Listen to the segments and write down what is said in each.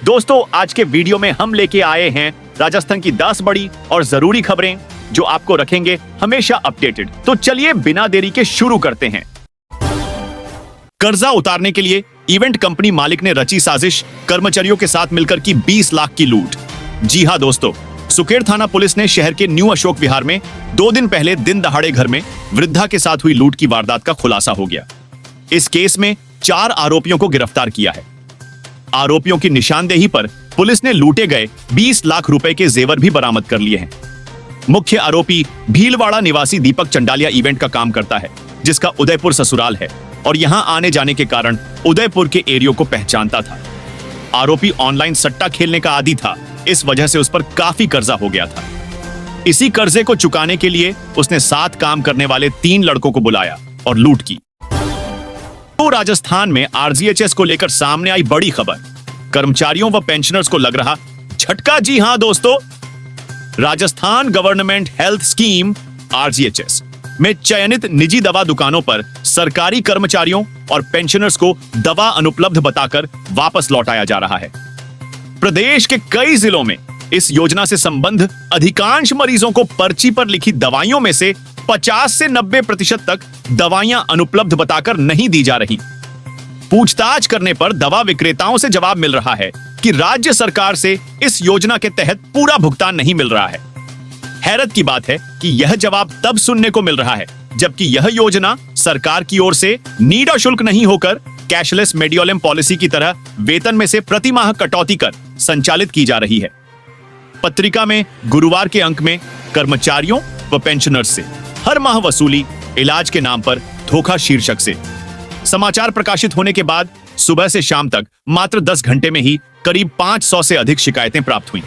दोस्तों, आज के वीडियो में हम लेके आए हैं राजस्थान की 10 बड़ी और जरूरी खबरें जो आपको रखेंगे हमेशा अपडेटेड। तो चलिए बिना देरी के शुरू करते हैं। कर्जा उतारने के लिए इवेंट कंपनी मालिक ने रची साजिश, कर्मचारियों के साथ मिलकर की 20 लाख की लूट। जी हां दोस्तों, सुकेर थाना पुलिस ने शहर के न्यू अशोक विहार में 2 दिन पहले दिन दहाड़े घर में वृद्धा के साथ हुई लूट की वारदात का खुलासा हो गया। इस केस में 4 आरोपियों को गिरफ्तार किया है। आरोपियों की निशानदेही पर पुलिस ने लूटे गए 20 लाख रुपए के जेवर भी बरामद कर लिए हैं। मुख्य आरोपी भीलवाड़ा निवासी दीपक चंडालिया इवेंट का काम करता है, जिसका उदयपुर ससुराल है और यहां आने जाने के कारण उदयपुर के एरियो को पहचानता था। आरोपी ऑनलाइन सट्टा खेलने का आदी था, इस वजह से उस पर काफी कर्जा हो गया था। इसी कर्जे को चुकाने के लिए उसने साथ काम करने वाले 3 लड़कों को बुलाया और लूट की। तो राजस्थान में आरजीएचएस को लेकर सामने आई बड़ी खबर। कर्मचारियों व पेंशनर्स को लग रहा झटका। जी हां दोस्तों, Rajasthan government health scheme RGHS में चयनित निजी दवा दुकानों पर सरकारी कर्मचारियों और पेंशनर्स को दवा अनुपलब्ध बताकर वापस लौटाया जा रहा है। प्रदेश के कई जिलों में इस योजना से संबंध अधिकांश मरीजों को पर्ची पर लिखी दवाइयों में से 50 से 90% तक दवाइयां अनुपलब्ध बताकर नहीं दी जा रही। पूछताछ करने पर दवा विक्रेताओं से जवाब मिल रहा है कि राज्य सरकार से इस योजना के तहत पूरा भुगतान नहीं मिल रहा है। हैरत की बात है कि यह जवाब तब सुनने को मिल रहा है जबकि यह योजना सरकार की ओर से नीडा शुल्क नहीं होकर कैशलेस मेडिक्लेम पॉलिसी की तरह वेतन में से प्रति माह कटौती कर संचालित की जा रही है। पत्रिका में गुरुवार के अंक में कर्मचारियों व पेंशनर्स से हर माह वसूली इलाज के नाम पर धोखा शीर्षक से समाचार प्रकाशित होने के बाद सुबह से शाम तक मात्र 10 घंटे में ही करीब 500 से अधिक शिकायतें प्राप्त हुई।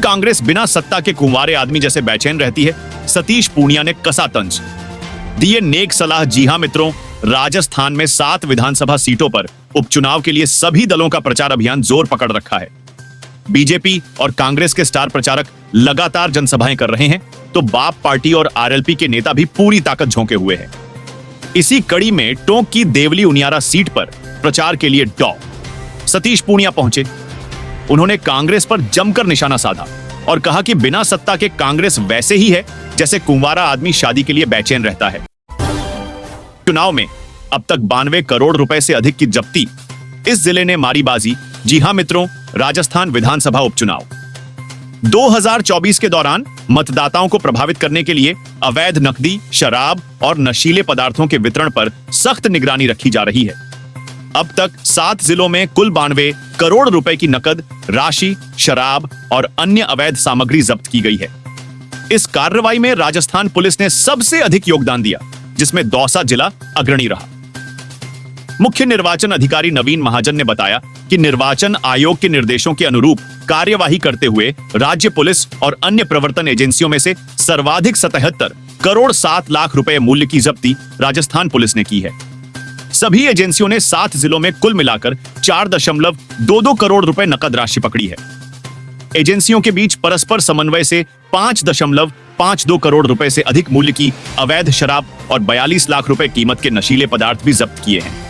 कांग्रेस बिना सत्ता के कुंवारे आदमी जैसे बेचैन रहती है, सतीश पूनिया ने कसा तंज, दिए नेक सलाह। जी हां मित्रों, राजस्थान में 7 विधानसभा सीटों पर उपचुनाव के लिए सभी दलों का प्रचार अभियान जोर पकड़ रखा है। बीजेपी और कांग्रेस के स्टार प्रचारक लगातार जनसभाएं कर रहे हैं, तो बाप पार्टी और आरएलपी के नेता भी पूरी ताकत झोंके हुए हैं। इसी कड़ी में टोंक की देवली उनियारा सीट पर प्रचार के लिए सतीश पूनिया पहुंचे। उन्होंने कांग्रेस पर जमकर निशाना साधा और कहा कि बिना सत्ता के कांग्रेस वैसे ही है जैसे कुंवारा आदमी शादी के लिए बेचैन रहता है। चुनाव में अब तक 92 करोड़ रुपए से अधिक की जब्ती, इस जिले ने मारी बाजी। जी हां मित्रों, राजस्थान विधानसभा उपचुनाव 2024 के दौरान मतदाताओं को प्रभावित करने के लिए अवैध नकदी, शराब और नशीले पदार्थों के वितरण पर सख्त निगरानी रखी जा रही है। अब तक 7 जिलों में कुल 92 करोड़ रुपए की नकद राशि, शराब और अन्य अवैध सामग्री जब्त की गई है। इस कार्रवाई में राजस्थान पुलिस ने सबसे अधिक योगदान दिया, जिसमें दौसा जिला अग्रणी रहा। मुख्य निर्वाचन अधिकारी नवीन महाजन ने बताया कि निर्वाचन आयोग के निर्देशों के अनुरूप कार्यवाही करते हुए राज्य पुलिस और अन्य प्रवर्तन एजेंसियों में से सर्वाधिक 77 करोड़ 7 लाख रुपए मूल्य की जब्ती राजस्थान पुलिस ने की है। सभी एजेंसियों ने 7 जिलों में कुल मिलाकर 4.22 करोड़ रुपए नकद राशि पकड़ी है। एजेंसियों के बीच परस्पर समन्वय से 5.52 करोड़ रुपए से अधिक मूल्य की अवैध शराब और 42 लाख रुपए कीमत के नशीले पदार्थ भी जब्त किए हैं।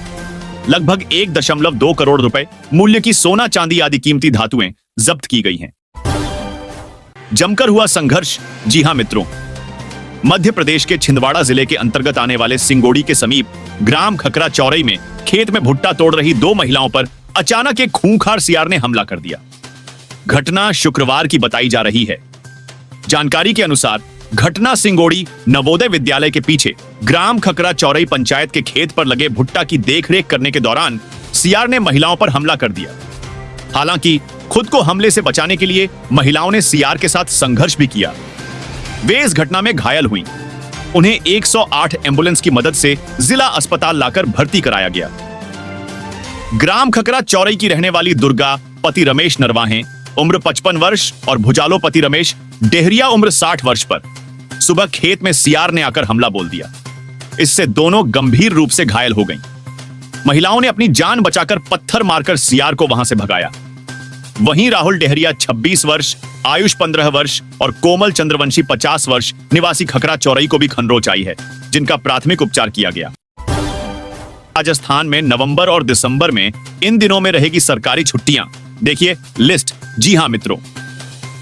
लगभग 1.2 करोड़ रुपए मूल्य की सोना चांदी आदि कीमती धातुएं जब्त की गई हैं। जमकर हुआ संघर्ष। जी हां मित्रों, मध्य प्रदेश के छिंदवाड़ा जिले के अंतर्गत आने वाले सिंगोड़ी के समीप ग्राम खकरा चौरई में खेत में भुट्टा तोड़ रही 2 महिलाओं पर अचानक एक खूंखार सियार ने हमला कर दिया। घटना शुक्रवार की बताई जा रही है। जानकारी के अनुसार घटना सिंगोड़ी नवोदय विद्यालय के पीछे ग्राम खकरा चौरई पंचायत के खेत पर लगे भुट्टा की देखरेख करने के दौरान सियार ने महिलाओं पर हमला कर दिया। हालांकि खुद को हमले से बचाने के लिए महिलाओं ने सियार के साथ संघर्ष भी किया। वे इस घटना में घायल हुई। उन्हें 108 एम्बुलेंस की मदद से जिला अस्पताल लाकर भर्ती कराया गया। ग्राम खकरा चौरई की रहने वाली दुर्गा, पति रमेश नरवाहे, उम्र 55 वर्ष और भुजालो पति रमेश डेहरिया, उम्र 60 वर्ष पर सुबह खेत में सियार ने आकर हमला बोल दिया। इससे दोनों गंभीर रूप से घायल हो गईं। महिलाओं ने अपनी जान बचाकर पत्थर मारकर सियार को वहां से भगाया। वहीं राहुल डेहरिया 26 वर्ष, आयुष 15 वर्ष और कोमल चंद्रवंशी 50 वर्ष निवासी खकरा चौरई को भी खंरोच आई है, जिनका प्राथमिक उपचार किया गया। राजस्थान में नवंबर और दिसंबर में इन दिनों में रहेगी सरकारी छुट्टियां। देखिए लिस्ट। जी हां मित्रों,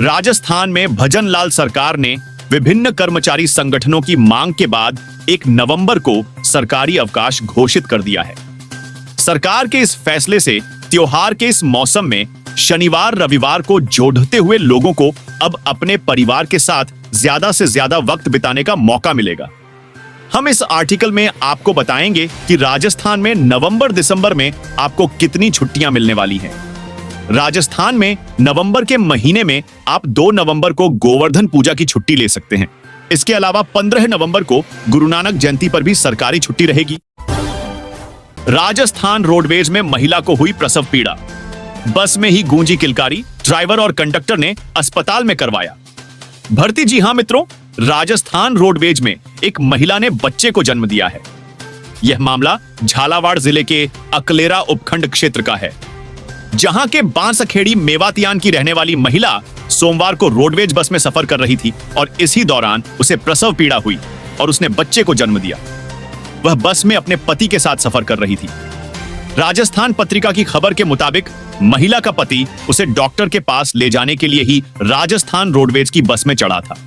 राजस्थान में भजन लाल सरकार ने विभिन्न कर्मचारी संगठनों की मांग के बाद 1 नवंबर को सरकारी अवकाश घोषित कर दिया है। सरकार के इस फैसले से त्योहार के इस मौसम में शनिवार रविवार को जोड़ते हुए लोगों को अब अपने परिवार के साथ ज्यादा से ज्यादा वक्त बिताने का मौका मिलेगा। हम इस आर्टिकल में आपको बताएंगे कि राजस्थान में नवंबर दिसंबर में आपको कितनी छुट्टियां मिलने वाली हैं। राजस्थान में नवंबर के महीने में आप 2 नवंबर को गोवर्धन पूजा की छुट्टी ले सकते हैं। इसके अलावा 15 नवंबर को गुरु नानक जयंती पर भी सरकारी छुट्टी रहेगी। राजस्थान रोडवेज में महिला को हुई प्रसव पीड़ा। बस में ही गूंजी किलकारी, ड्राइवर और कंडक्टर ने अस्पताल में करवाया भर्ती। जी हां मित्रों, राजस्थान रोडवेज में एक महिला ने बच्चे को जन्म दिया है। यह मामला झालावाड़ जिले के अकलेरा उपखंड क्षेत्र का है, जहां के बांसखेड़ी मेवातियान की रहने वाली महिला सोमवार को रोडवेज बस में सफर कर रही थी और इसी दौरान उसे प्रसव पीड़ा हुई और उसने बच्चे को जन्म दिया। वह बस में अपने पति के साथ सफर कर रही थी। राजस्थान पत्रिका की खबर के मुताबिक महिला का पति उसे डॉक्टर के पास ले जाने के लिए ही राजस्थान रोडवेज की बस में चढ़ा था,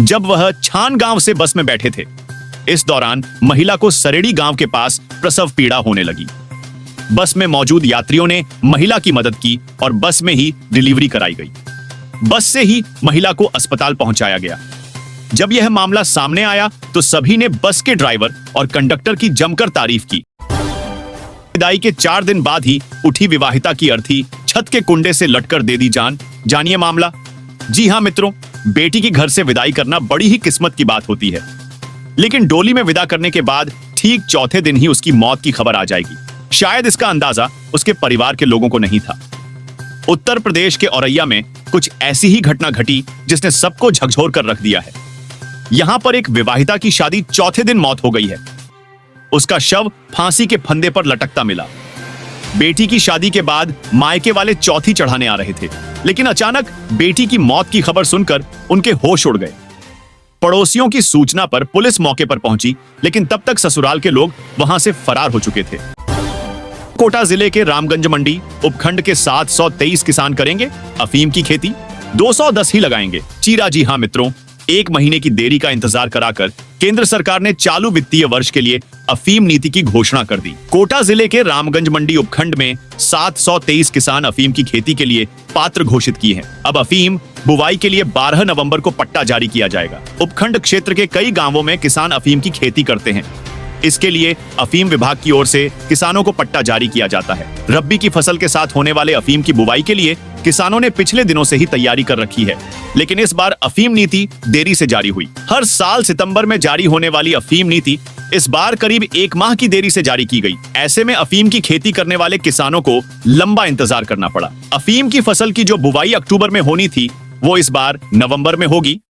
जब वह छान गांव से बस में बैठे थे। इस दौरान महिला को सरेड़ी गांव के पास प्रसव पीड़ा होने लगी। बस में मौजूद यात्रियों ने महिला की मदद की और बस में ही डिलीवरी कराई गई। बस से ही महिला को अस्पताल पहुंचाया गया। जब यह मामला सामने आया तो सभी ने बस के ड्राइवर और कंडक्टर की जमकर तारीफ की। विदाई के 4 दिन बाद ही उठी विवाहिता की अर्थी छत के कुंडे से लटकर दे दी जान। जानिए मामला। जी हां मित्रों, बेटी की घर से विदाई करना बड़ी ही किस्मत की बात होती है, लेकिन डोली में विदा करने के बाद ठीक चौथे दिन ही उसकी मौत की खबर आ जाएगी। शायद इसका अंदाजा उसके परिवार के लोगों को नहीं था। उत्तर प्रदेश के औरैया में कुछ ऐसी ही घटना घटी जिसने सबको झकझोर कर रख दिया है। यहां पर एक विवाहिता की शादी चौथे दिन मौत हो गई है। उसका शव फांसी के फंदे पर लटकता मिला। बेटी की शादी के बाद मायके वाले चौथी चढ़ाने आ रहे थे, लेकिन अचानक बेटी की मौत की खबर सुनकर उनके होश उड़ गए। पड़ोसियों की सूचना पर पुलिस मौके पर पहुंची, लेकिन तब तक ससुराल के लोग वहां से फरार हो चुके थे। कोटा जिले के रामगंज मंडी उपखंड के 723 किसान करेंगे अफीम की खेती। 210 ही लगाएंगे चीरा। जी हां मित्रों, 1 महीने की देरी का इंतजार कराकर केंद्र सरकार ने चालू वित्तीय वर्ष के लिए अफीम नीति की घोषणा कर दी। कोटा जिले के रामगंज मंडी उपखंड में 723 किसान अफीम की खेती के लिए पात्र घोषित किए हैं। अब अफीम बुवाई के लिए 12 नवंबर को पट्टा जारी किया जाएगा। उपखंड क्षेत्र के कई गांवों में किसान अफीम की खेती करते हैं। इसके लिए अफीम विभाग की ओर से किसानों को पट्टा जारी किया जाता है। रब्बी की फसल के साथ होने वाले अफीम की बुवाई के लिए किसानों ने पिछले दिनों से ही तैयारी कर रखी है, लेकिन इस बार अफीम नीति देरी से जारी हुई। हर साल सितंबर में जारी होने वाली अफीम नीति इस बार करीब 1 माह की देरी से जारी की गई। ऐसे में अफीम की खेती करने वाले किसानों को लंबा इंतजार करना पड़ा। अफीम की फसल की जो बुवाई अक्टूबर में होनी थी, वो इस बार नवंबर में होगी।